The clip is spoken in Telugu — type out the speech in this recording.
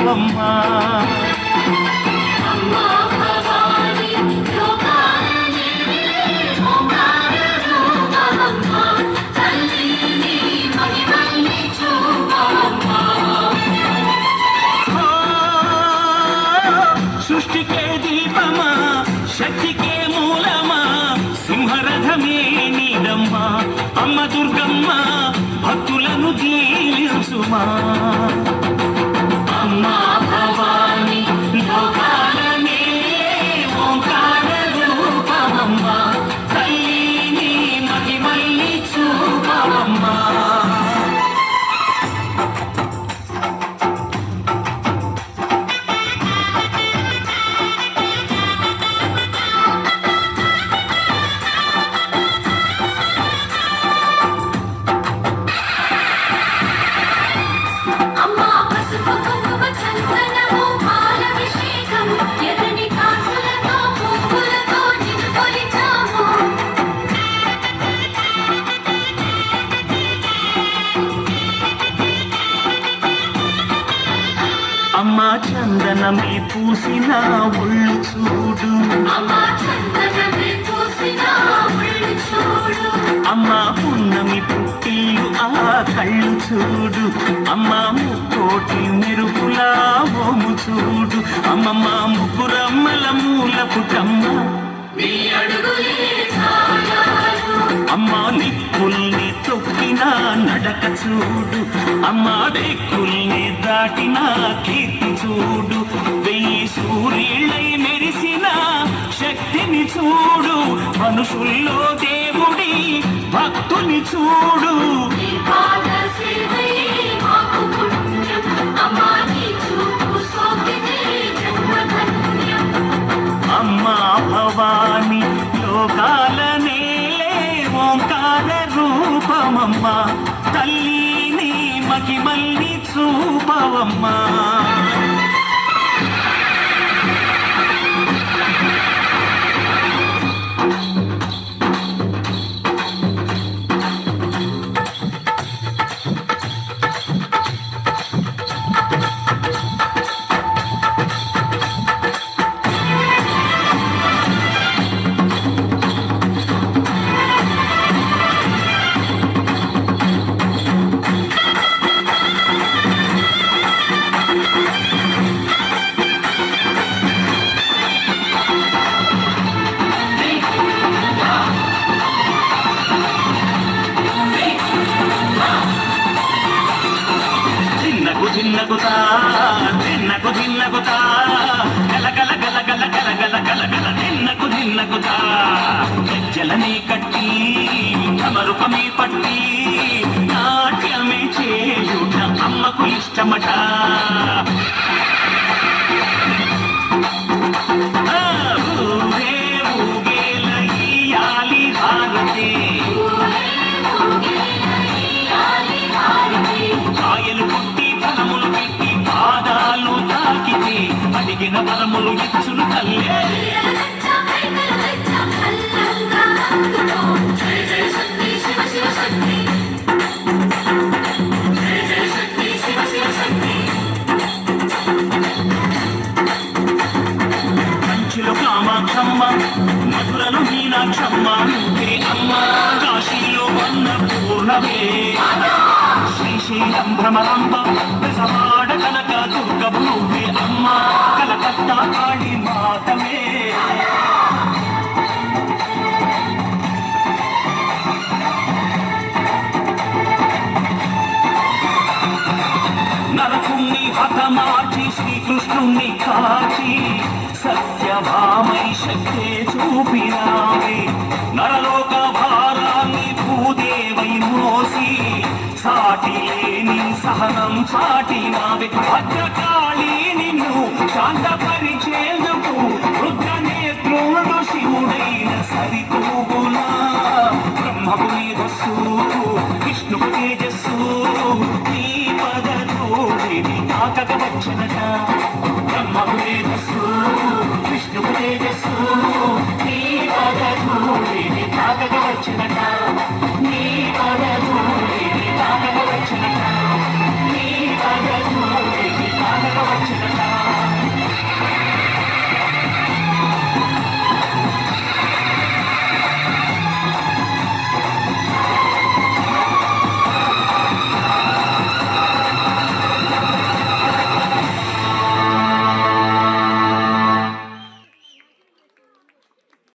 చూపవమ్మా సృష్టికే దీపమా శక్తికే మూలమా సింహరథమే నీదమ్మా అమ్మ దుర్గమ్మ భక్తులను దీవించుమా అమ్మా భవాని లోకాలనే ఓంకార రూపమమ్మా తల్లిని మహిమల్ని చూపవమ్మా అమ్మా చందనమే పూసిన ఒళ్ళు చూడు అమ్మా పున్నమి పుట్టిల్లు ఆ కళ్ళు చూడు అమ్మా ముక్కోటి మెరుపులా ఓము చూడు అమ్మమ్మ ముగ్గురమ్మల మూల పుటమ్మ అమ్మా నిక్కుల్ని తొక్కిన నడక చూడు అమ్మా డెక్కుల్ని దాటిన కీర్తి చూడు వెయ్యి సూర్యులై మెరిసిన శక్తిని చూడు మనుషుల్లో దేవుడి భక్తుని చూడు అమ్మా భవాని లోకాలనే ఓంకార రూపమమ్మా తల్లిని మహిమల్ని చూపవమ్మా దిన్నగుతా దిన్నగు దిన్నగుతా గల గల గల గల గల గల గల గల దిన్నగుతా గజ్జలనే కట్టి అమరుపమే పట్టి నాట్యమే చేయుట అమ్మకు ఇష్టమట ఊరే ఊగేల ఇయ్యాలి హారతి కాయలు కొట్టి ఫలములు పెట్టి పాదాలు తాకితే అడిగిన వరములు ఇచ్చును తల్లే కంచిలో కామాక్షమ్మ మధురలో మీనాక్షమ్మ నువ్వే అమ్మ కాశీలో అన్నపూర్ణవే శ్రీశైలం భ్రమరాంబ సమాడ కనక దుర్గవు నువ్వే అమ్మ కలకత్తా కాళీ మాతవే నరకుణ్ణి హతమార్చి శ్రీకృష్ణుణ్ణి కాచి సత్యభామై శక్తే చూపినావే నరలోక భారాన్ని భూదేవై మోసి సాటి లేని సహనం చాటినావే భద్రకాళి నిన్ను శాంతపరిచేందుకు రుద్రనేత్రుడు శివుడైన సరితూగునా బ్రహ్మకు మేధస్సు విష్ణుకు తేజస్సు నీ పదధూళిని తాకక వచ్చనట బ్రహ్మకు మేధస్సు విష్ణుకు తేజస్సు నీ పదధూళిని తాకక వచ్చనట